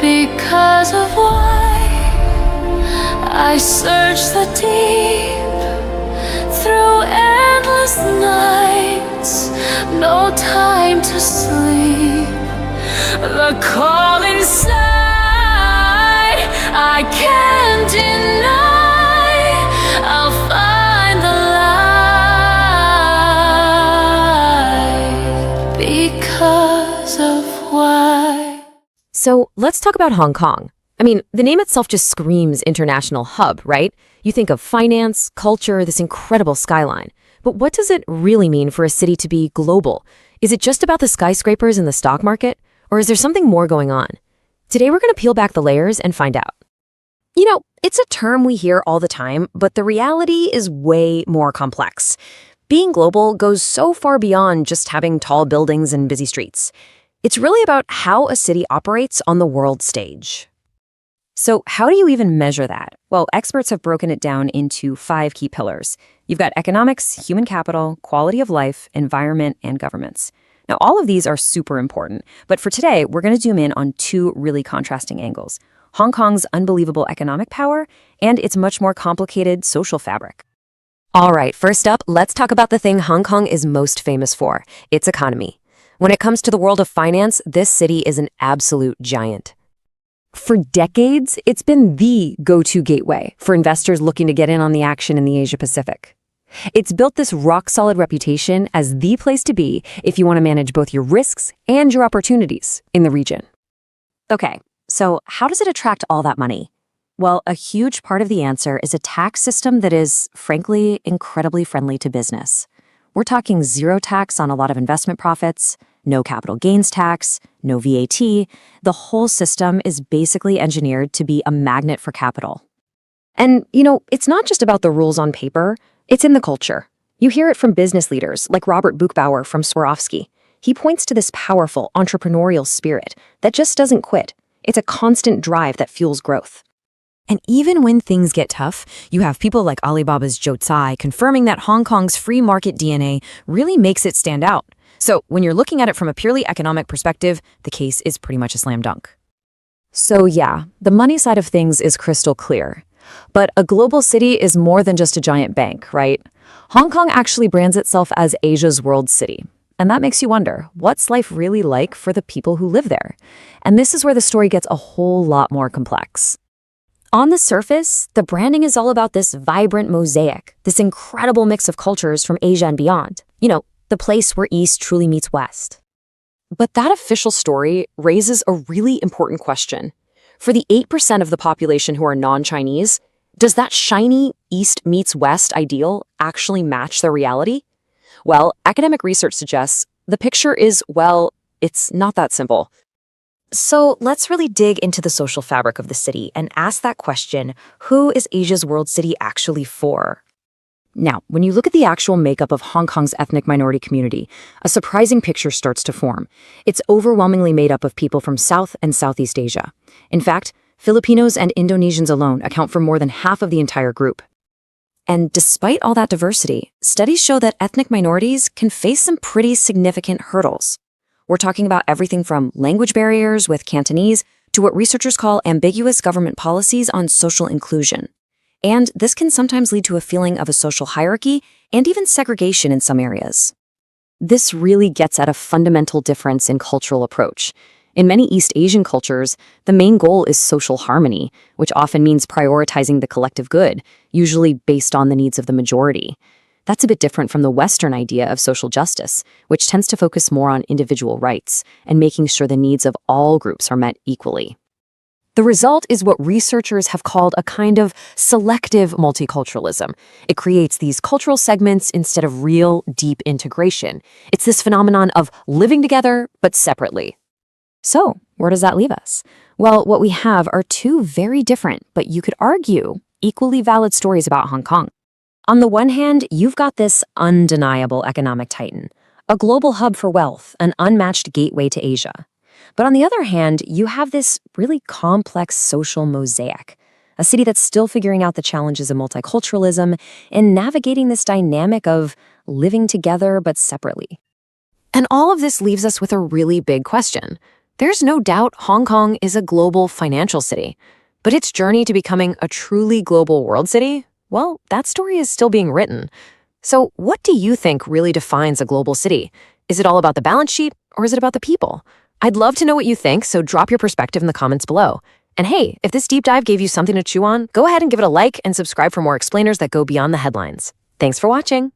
Because of why I search the deep through endless nights, no time to sleep. The call inside I can't deny. I'll find the light because of why. So let's talk about Hong Kong. I mean, the name itself just screams international hub, right? You think of finance, culture, this incredible skyline. But what does it really mean for a city to be global? Is it just about the skyscrapers and the stock market? Or is there something more going on? Today we're going to peel back the layers and find out. You know, it's a term we hear all the time, but the reality is way more complex. Being global goes so far beyond just having tall buildings and busy streets. It's really about how a city operates on the world stage. So how do you even measure that? Well, experts have broken it down into 5 key pillars. You've got economics, human capital, quality of life, environment, and governments. Now, all of these are super important, but for today, we're going to zoom in on 2 really contrasting angles: Hong Kong's unbelievable economic power and its much more complicated social fabric. All right, first up, let's talk about the thing Hong Kong is most famous for, its economy. When it comes to the world of finance, this city is an absolute giant. For decades, it's been the go-to gateway for investors looking to get in on the action in the Asia-Pacific. It's built this rock-solid reputation as the place to be if you want to manage both your risks and your opportunities in the region. Okay, so how does it attract all that money? Well, a huge part of the answer is a tax system that is, frankly, incredibly friendly to business. We're talking zero tax on a lot of investment profits, no capital gains tax, no VAT. The whole system is basically engineered to be a magnet for capital. And, you know, it's not just about the rules on paper, it's in the culture. You hear it from business leaders like Robert Buchbauer from Swarovski. He points to this powerful entrepreneurial spirit that just doesn't quit. It's a constant drive that fuels growth. And even when things get tough, you have people like Alibaba's Zhou Tsai confirming that Hong Kong's free market DNA really makes it stand out. So when you're looking at it from a purely economic perspective, the case is pretty much a slam dunk. So yeah, the money side of things is crystal clear. But a global city is more than just a giant bank, right? Hong Kong actually brands itself as Asia's world city. And that makes you wonder, what's life really like for the people who live there? And this is where the story gets a whole lot more complex. On the surface, the branding is all about this vibrant mosaic, this incredible mix of cultures from Asia and beyond. You know, the place where East truly meets West. But that official story raises a really important question. For the 8% of the population who are non-Chinese, does that shiny East meets West ideal actually match their reality? Well, academic research suggests the picture is, well, it's not that simple. So let's really dig into the social fabric of the city and ask that question, who is Asia's world city actually for? Now, when you look at the actual makeup of Hong Kong's ethnic minority community, a surprising picture starts to form. It's overwhelmingly made up of people from South and Southeast Asia. In fact, Filipinos and Indonesians alone account for more than half of the entire group. And despite all that diversity, studies show that ethnic minorities can face some pretty significant hurdles. We're talking about everything from language barriers with Cantonese to what researchers call ambiguous government policies on social inclusion. And this can sometimes lead to a feeling of a social hierarchy and even segregation in some areas. This really gets at a fundamental difference in cultural approach. In many East Asian cultures, the main goal is social harmony, which often means prioritizing the collective good, usually based on the needs of the majority. That's a bit different from the Western idea of social justice, which tends to focus more on individual rights and making sure the needs of all groups are met equally. The result is what researchers have called a kind of selective multiculturalism. It creates these cultural segments instead of real, deep integration. It's this phenomenon of living together, but separately. So, where does that leave us? Well, what we have are 2 very different, but you could argue, equally valid stories about Hong Kong. On the one hand, you've got this undeniable economic titan, a global hub for wealth, an unmatched gateway to Asia. But on the other hand, you have this really complex social mosaic, a city that's still figuring out the challenges of multiculturalism and navigating this dynamic of living together but separately. And all of this leaves us with a really big question. There's no doubt Hong Kong is a global financial city, but its journey to becoming a truly global world city, well, that story is still being written. So what do you think really defines a global city? Is it all about the balance sheet, or is it about the people? I'd love to know what you think, so drop your perspective in the comments below. And hey, if this deep dive gave you something to chew on, go ahead and give it a like and subscribe for more explainers that go beyond the headlines. Thanks for watching.